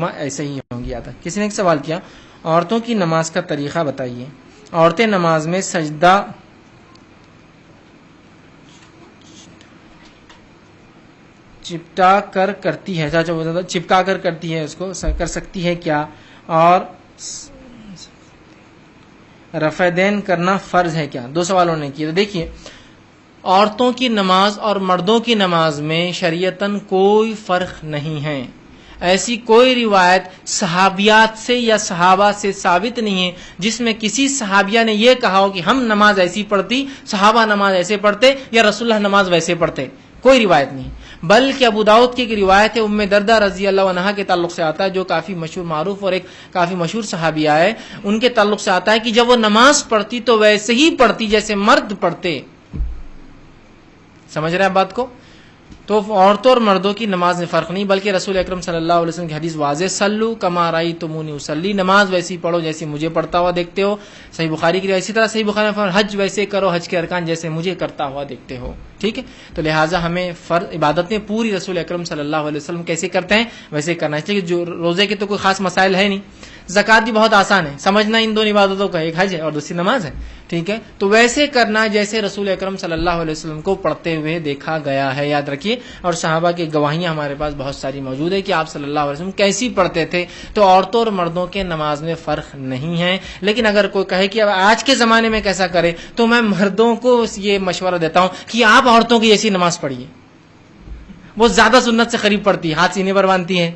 ایسے ہی ہوں گی. آتا کسی نے ایک سوال کیا عورتوں کی نماز کا طریقہ بتائیے. عورتیں نماز میں سجدہ چپٹا کر کرتی ہے, چپکا کر کرتی ہے, اس کو کر سکتی ہے کیا؟ اور رفع دین کرنا فرض ہے کیا؟ دو سوالوں نے کیے. تو دیکھیے عورتوں کی نماز اور مردوں کی نماز میں شریعتاً کوئی فرق نہیں ہے. ایسی کوئی روایت صحابیات سے یا صحابہ سے ثابت نہیں ہے جس میں کسی صحابیہ نے یہ کہا ہو کہ ہم نماز ایسی پڑھتی, صحابہ نماز ایسے پڑھتے, یا رسول اللہ نماز ویسے پڑھتے. کوئی روایت نہیں. بلکہ ابو داؤد کی ایک روایت ہے ام دردہ رضی اللہ عنہا کے تعلق سے آتا ہے, جو کافی مشہور معروف اور ایک کافی مشہور صحابیہ ہے. ان کے تعلق سے آتا ہے کہ جب وہ نماز پڑھتی تو ویسے ہی پڑھتی جیسے مرد پڑھتے. سمجھ رہے ہیں بات کو؟ تو عورتوں اور مردوں کی نماز میں فرق نہیں, بلکہ رسول اکرم صلی اللہ علیہ وسلم کی حدیث واضح, سلو کما رأیتمونی اصلی, نماز ویسی پڑھو جیسی مجھے پڑھتا ہوا دیکھتے ہو. صحیح بخاری کی روایت. اسی طرح صحیح بخاری میں فرمایا حج ویسے کرو, حج کے ارکان جیسے مجھے کرتا ہوا دیکھتے ہو. ٹھیک ہے, تو لہٰذا ہمیں فرض عبادت میں پوری رسول اکرم صلی اللہ علیہ وسلم کیسے کرتے ہیں ویسے کرنا ہے. اس لیے جو روزے کے تو کوئی خاص مسائل ہے نہیں, زکوٰۃ بھی بہت آسان ہے سمجھنا, ان دو عبادتوں کا, ایک حج ہے اور دوسری نماز ہے. ٹھیک ہے, تو ویسے کرنا جیسے رسول اکرم صلی اللہ علیہ وسلم کو پڑھتے ہوئے دیکھا گیا ہے. یاد رکھیے, اور صحابہ کی گواہیاں ہمارے پاس بہت ساری موجود ہے کہ آپ صلی اللہ علیہ وسلم کیسی پڑھتے تھے. تو عورتوں اور مردوں کے نماز میں فرق نہیں ہے. لیکن اگر کوئی کہے کہ اب آج کے زمانے میں کیسا کرے, تو میں مردوں کو یہ مشورہ دیتا ہوں کہ آپ عورتوں کی جیسی نماز پڑھیے. وہ زیادہ سنت سے قریب پڑتی ہے, ہاتھ سینے پر باندھتی ہیں,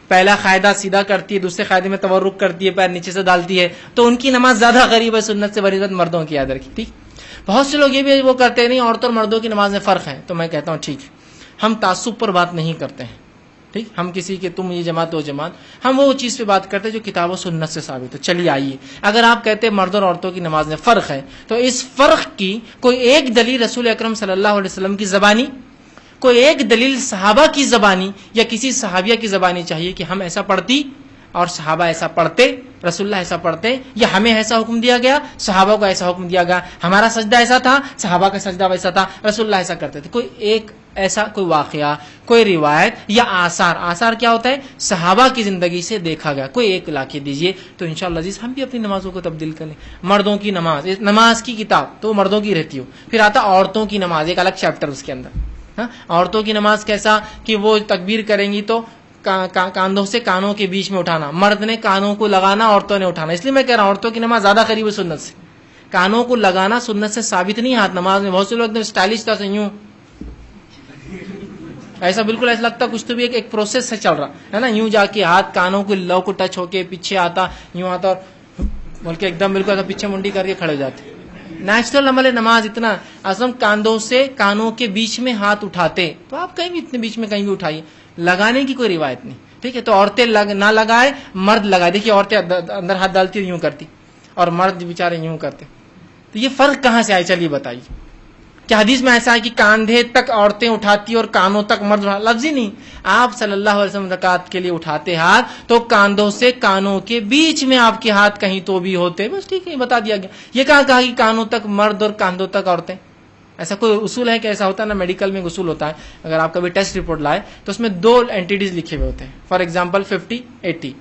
پہلا قاعدہ سیدھا کرتی ہے, دوسرے قاعدے میں تورک کرتی ہے, پیر نیچے سے ڈالتی ہے, تو ان کی نماز زیادہ قریب ہے سنت سے بنسبت مردوں کی. یاد رکھیے. ٹھیک, بہت سے لوگ یہ بھی وہ کرتے نہیں عورتوں اور مردوں کی نماز میں فرق ہے. تو میں کہتا ہوں ٹھیک ہے, ہم تعصب پر بات نہیں کرتے ہیں. ٹھیک, ہم کسی کے تم یہ جماعت وہ جماعت, ہم وہ چیز پہ بات کرتے ہیں جو کتاب و سنت سے ثابت ہے. چلیے آئیے, اگر آپ کہتے ہیں مرد اور عورتوں کی نماز میں فرق ہے, تو اس فرق کی کوئی ایک دلیل رسول اکرم صلی اللہ علیہ وسلم کی زبانی, کوئی ایک دلیل صحابہ کی زبانی یا کسی صحابیہ کی زبانی چاہیے کہ ہم ایسا پڑھتی اور صحابہ ایسا پڑھتے, رسول اللہ ایسا پڑھتے, یا ہمیں ایسا حکم دیا گیا, صحابہ کو ایسا حکم دیا گیا, ہمارا سجدہ ایسا تھا, صحابہ کا سجدہ ویسا تھا, رسول اللہ ایسا کرتے تھے. کوئی ایک ایسا کوئی واقعہ, کوئی روایت یا آثار, آثار کیا ہوتا ہے صحابہ کی زندگی سے دیکھا گیا, کوئی ایک لا کے دیجئے, تو انشاءاللہ عزیز ہم بھی اپنی نمازوں کو تبدیل کر لیں. مردوں کی نماز, نماز کی کتاب تو مردوں کی رہتی ہو, پھر آتا عورتوں کی نماز, ایک الگ چیپٹر اس کے اندر. عورتوں کی نماز کیسا کہ وہ تکبیر کریں گی تو کاندھوں سے کانوں کے بیچ میں اٹھانا, مرد نے کانوں کو لگانا, عورتوں نے اٹھانا. اس لیے میں کہہ رہا ہوں عورتوں کی نماز زیادہ قریب ہے سنت سے. کانوں کو لگانا سنت سے ثابت نہیں ہاتھ نماز میں. بہت سے لوگ ایک دم اسٹائلش طرح سے یوں, ایسا بالکل ایسا لگتا کچھ تو بھی ایک پروسیس سے چل رہا ہے نا, یوں جا کے ہاتھ کانوں کو لو کو ٹچ ہو کے پیچھے آتا, یوں آتا اور بلکہ ایک دم بالکل پیچھے منڈی کر کے کھڑے ہو جاتے. نیچرل عمل نماز اتنا اصل کاندھوں سے کانوں کے بیچ میں ہاتھ اٹھاتے, تو آپ کہیں بھی اتنے بیچ میں کہیں بھی اٹھائیے, لگانے کی کوئی روایت نہیں. ٹھیک ہے, تو عورتیں نہ لگائے, مرد لگائے. دیکھیے عورتیں اندر ہاتھ ڈالتی اور یوں کرتی, اور مرد بیچارے یوں کرتے. تو یہ فرق کہاں سے آئے چلیے بتائیے. کیا حدیث میں ایسا ہے کہ کاندھے تک عورتیں اٹھاتی اور کانوں تک مرد اٹھاتے؟ لفظ ہی نہیں. آپ صلی اللہ علیہ وسلم رکعت کے لیے اٹھاتے ہاتھ تو کاندھوں سے کانوں کے بیچ میں آپ کے ہاتھ کہیں تو بھی ہوتے, بس ٹھیک ہے بتا دیا گیا. یہ کہاں کہا کہ کانوں تک مرد اور کاندھوں تک عورتیں؟ ایسا کوئی اصول ہے کہ ایسا ہوتا ہے نا, میڈیکل میں اصول ہوتا ہے, اگر آپ کبھی ٹیسٹ رپورٹ لائے تو اس میں 2 اینٹیٹیز لکھے ہوئے ہوتے ہیں. فار ایگزامپل 50-80,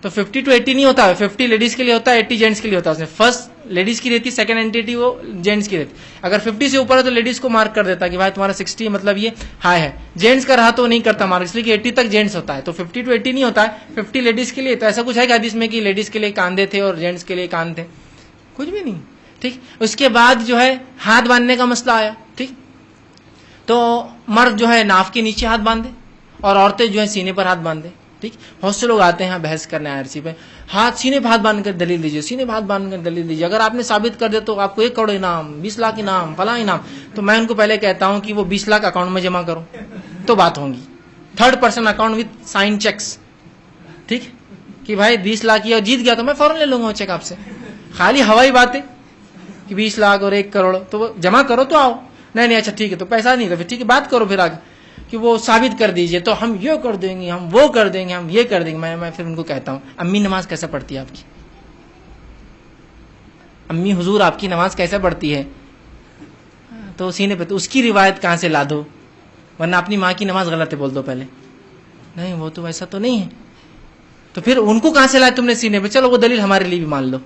تو 50 to 80 نہیں ہوتا ہے, 50 لیڈیز کے لیے ہوتا ہے, 80 جینٹس کے لیے ہوتا ہے. اس میں فرسٹ لیڈیز کی رہتی, سیکنڈ اینٹیٹی وہ جینٹس کی رہتی. اگر 50 سے اوپر ہے تو لیڈیز کو مارک کر دیتا کہ بھائی تمہارا 60 مطلب یہ ہائی ہے. جینٹس کا رہا تو نہیں کرتا مارک, اس لیے کہ 80 تک جینٹس ہوتا ہے, تو 50 to 80 نہیں ہوتا ہے, 50 لیڈیز کے لیے. تو ایسا کچھ ہے کہ حدیث میں کہ لیڈیز کے لیے کاندھے تھے اور جینٹس کے لیے کان تھے؟ کچھ بھی نہیں. ٹھیک, اس کے بعد جو ہے ہاتھ باندھنے کا مسئلہ آیا. ٹھیک, تو مرد جو ہے ناف کے نیچے ہاتھ باندھے اور عورتیں جو ہے سینے پر ہاتھ باندھے. ٹھیک, بہت سے لوگ آتے ہیں بحث کرنے آرسی پہ, ہاتھ سینے پہ ہاتھ باندھ کر دلیل دیجیے, سینے پہ ہاتھ باندھ کر دلیل دیجیے. اگر آپ نے ثابت کر دیا تو آپ کو 1 کروڑ انعام, 20 لاکھ انعام, فلاں انعام. تو میں ان کو پہلے کہتا ہوں کہ وہ 20 لاکھ اکاؤنٹ میں جمع کرو تو بات ہوگی. 3rd person account with sign cheques. ٹھیک, کہ بھائی 20 لاکھ یہ جیت گیا تو میں فوراً لے لوں گا وہ چیک آپ سے. خالی ہوائی بات ہے کہ 20 لاکھ اور 1 کروڑ تو وہ جمع کرو تو آؤ. نہیں اچھا ٹھیک ہے, تو پیسہ نہیں تو پھر ٹھیک ہے بات کرو پھر آگے کہ وہ ثابت کر دیجئے, تو ہم یہ کر دیں گے, ہم وہ کر دیں گے, ہم یہ کر دیں گے. میں پھر ان کو کہتا ہوں امی نماز کیسے پڑھتی ہے آپ کی؟ امی حضور آپ کی نماز کیسے پڑھتی ہے؟ تو سینے پہ, تو اس کی روایت کہاں سے لا دو, ورنہ اپنی ماں کی نماز غلط ہے بول دو پہلے. نہیں وہ تو ایسا تو نہیں ہے. تو پھر ان کو کہاں سے لائے تم نے سینے پہ؟ چلو وہ دلیل ہمارے لیے بھی مان لو،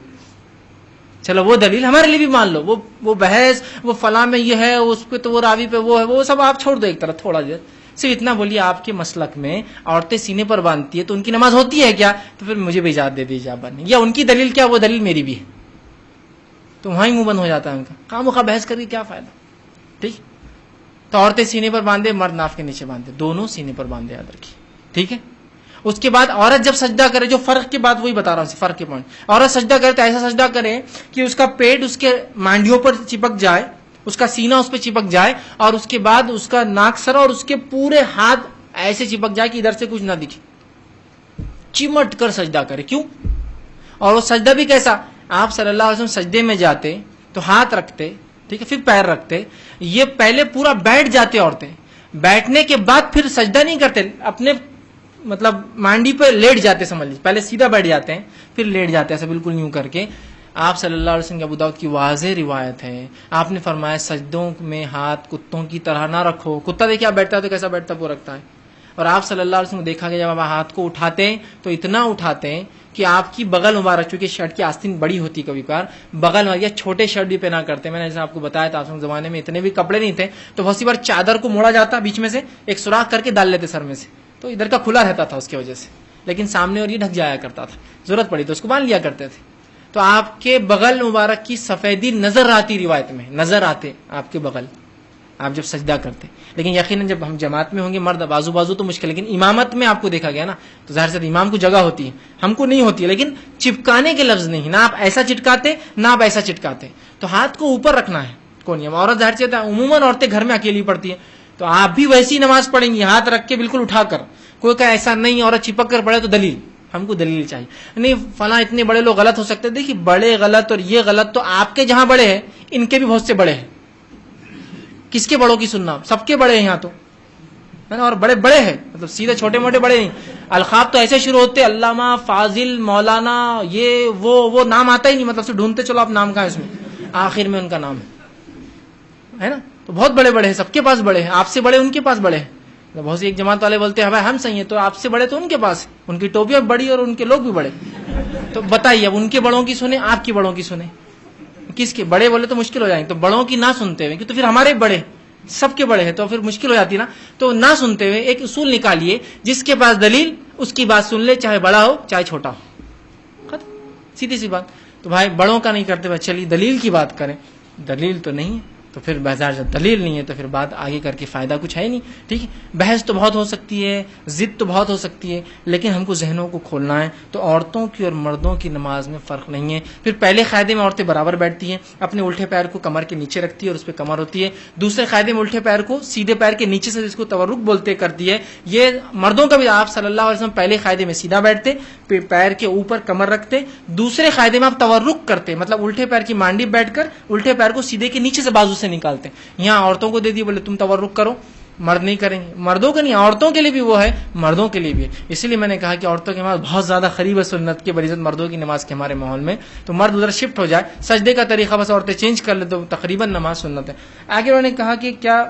چلو وہ دلیل ہمارے لیے بھی مان لو، وہ بحث وہ فلاں میں یہ ہے، اس پہ تو وہ راوی پہ وہ ہے، وہ سب آپ چھوڑ دو ایک طرف تھوڑا دیر، صرف اتنا بولیے آپ کے مسلک میں عورتیں سینے پر باندھتی ہے تو ان کی نماز ہوتی ہے کیا؟ تو پھر مجھے بھی اجازت دے دیجیے آپ باندھنے، یا ان کی دلیل کیا وہ دلیل میری بھی ہے، تو وہاں ہی منہ بند ہو جاتا ہے ان کا، خواہ مخواہ بحث کر کے کیا فائدہ؟ ٹھیک، تو عورتیں سینے پر باندھے، مرد ناف کے نیچے باندھے، دونوں سینے پر باندھے، یاد رکھیے، ٹھیک ہے۔ اس کے بعد عورت جب سجدہ کرے، جو فرق کی بات وہی بتا رہا ہوں، فرق کے پوائنٹ، عورت سجدہ کرے تو ایسا سجدہ کرے کہ اس کا پیٹ اس کے مانڈیوں پر چپک جائے، اس کا سینہ اس پہ چپک جائے، اور اس کے بعد اس کا ناک سر اور اس کے پورے ہاتھ ایسے چپک جائے کہ ادھر سے کچھ نہ دکھے، چمٹ کر سجدہ کرے۔ کیوں؟ اور وہ سجدہ بھی کیسا؟ آپ صلی اللہ علیہ وسلم سجدے میں جاتے تو ہاتھ رکھتے، ٹھیک ہے، پھر پیر رکھتے، یہ پہلے پورا بیٹھ جاتے عورتیں، بیٹھنے کے بعد پھر سجدہ نہیں کرتے، اپنے مطلب مانڈی پہ لیٹ جاتے، سمجھ لیجیے، پہلے سیدھا بیٹھ جاتے ہیں پھر لیٹ جاتے ہیں، ایسا بالکل یوں کر کے۔ آپ صلی اللہ علیہ وسلم کی ابو داؤد کی واضح روایت ہے، آپ نے فرمایا سجدوں میں ہاتھ کتوں کی طرح نہ رکھو۔ کتا دیکھیں آپ بیٹھتا ہے تو کیسا بیٹھتا ہے، وہ رکھتا ہے۔ اور آپ صلی اللہ علیہ وسلم کو دیکھا گیا جب آپ ہاتھ کو اٹھاتے ہیں تو اتنا اٹھاتے ہیں کہ آپ کی بغل مبارک، چونکہ شرٹ کی آستین بڑی ہوتی کبھی کبھار، بغل یا چھوٹے شرٹ بھی پہنا کرتے ہیں، میں نے جیسے آپ کو بتایا تھا، اس زمانے میں اتنے بھی کپڑے نہیں تھے تو بہت سی بار چادر کو موڑا جاتا، بیچ میں سے ایک سوراخ کر کے ڈال لیتے سر میں سے، تو ادھر کا کھلا رہتا تھا اس کی وجہ سے، لیکن سامنے اور یہ ڈھک جایا کرتا تھا، ضرورت پڑی تو اس کو باندھ لیا کرتے تھے۔ تو آپ کے بغل مبارک کی سفیدی نظر آتی، روایت میں نظر آتے آپ کے بغل، آپ جب سجدہ کرتے۔ لیکن یقیناً جب ہم جماعت میں ہوں گے، مرد بازو بازو تو مشکل، لیکن امامت میں آپ کو دیکھا گیا نا، تو ظاہر سے امام کو جگہ ہوتی ہے، ہم کو نہیں ہوتی ہے، لیکن چپکانے کے لفظ نہیں، نہ آپ ایسا چٹکاتے نہ آپ ایسا چٹکاتے، تو ہاتھ کو اوپر رکھنا ہے۔ کون نہیں، عورت ظاہر سے عموماً عورتیں گھر میں اکیلی پڑتی ہیں، تو آپ بھی ویسی نماز پڑھیں گی، ہاتھ رکھ کے بالکل اٹھا کر۔ کوئی کہ ایسا نہیں عورت چپک کر پڑھے تو دلیل، ہم کو دلیل چاہیے، نہیں فلاں اتنے بڑے لوگ غلط ہو سکتے، دیکھیے بڑے غلط اور یہ غلط تو آپ کے جہاں بڑے ہیں ان کے بھی بہت سے بڑے ہیں، کس کے بڑوں کی سننا، سب کے بڑے ہیں یہاں تو، ہے نا، اور بڑے بڑے ہیں، مطلب سیدھے چھوٹے موٹے بڑے نہیں۔ القاب تو ایسے شروع ہوتے علامہ، فاضل، مولانا، یہ وہ نام آتا ہی نہیں، مطلب سے ڈھونڈتے چلو آپ نام کہاں ہے اس میں، آخر میں ان کا نام ہے نا، تو بہت بڑے بڑے ہیں، سب کے پاس بڑے ہیں، آپ سے بڑے ان کے پاس بڑے ہیں۔ بہت سی ایک جماعت والے بولتے ہیں بھائی ہم صحیح ہیں، تو آپ سے بڑے تو ان کے پاس، ان کی ٹوپیاں بڑی اور ان کے لوگ بھی بڑے، تو بتائیے اب ان کے بڑوں کی سنیں آپ کی بڑوں کی سنیں، کس کے بڑے بولے تو مشکل ہو جائیں گے، تو بڑوں کی نہ سنتے ہوئے، کہ تو پھر ہمارے بڑے سب کے بڑے ہیں تو پھر مشکل ہو جاتی نا، تو نہ سنتے ہوئے ایک اصول نکالیے، جس کے پاس دلیل اس کی بات سن لے، چاہے بڑا ہو چاہے چھوٹا ہو، ختم، سیدھی سی بات۔ تو بھائی بڑوں کا نہیں کرتے بھائی، چلیے دلیل کی بات کریں، دلیل تو نہیں ہے تو پھر بازار جب دلیل نہیں ہے تو پھر بات آگے کر کے فائدہ کچھ ہے نہیں، ٹھیک ہے۔ بحث تو بہت ہو سکتی ہے، ضد تو بہت ہو سکتی ہے، لیکن ہم کو ذہنوں کو کھولنا ہے۔ تو عورتوں کی اور مردوں کی نماز میں فرق نہیں ہے۔ پھر پہلے قاعدے میں عورتیں برابر بیٹھتی ہیں، اپنے الٹے پیر کو کمر کے نیچے رکھتی ہے اور اس پہ کمر ہوتی ہے، دوسرے قاعدے میں الٹے پیر کو سیدھے پیر کے نیچے سے، جس کو تورک بولتے، کرتی ہے۔ یہ مردوں کا بھی آپ صلی اللہ علیہ وسلم پہلے قاعدے میں سیدھا بیٹھتے، پیر کے اوپر کمر رکھتے، دوسرے قاعدے میں آپ تورک کرتے، مطلب الٹے پیر کی مانڈی بیٹھ کر الٹے پیر کو سیدھے کے نیچے سے بازو سے نکالتے۔ یہاں عورتوں کو دے دی، بولے تم تورک کرو، مرد نہیں کریں گے، مردوں کے نہیں، عورتوں کے لیے بھی وہ ہے، مردوں کے لیے بھی ہے۔ اسی لیے میں نے کہا کہ عورتوں کی نماز بہت زیادہ قریب ہے سنت کے بنسبت مردوں کی نماز کے ہمارے ماحول میں، تو مرد ادھر شفٹ ہو جائے، سجدے کا طریقہ بس عورتیں چینج کر لے تو تقریباً نماز سنت ہے۔ آگے انہوں نے کہا کہ کیا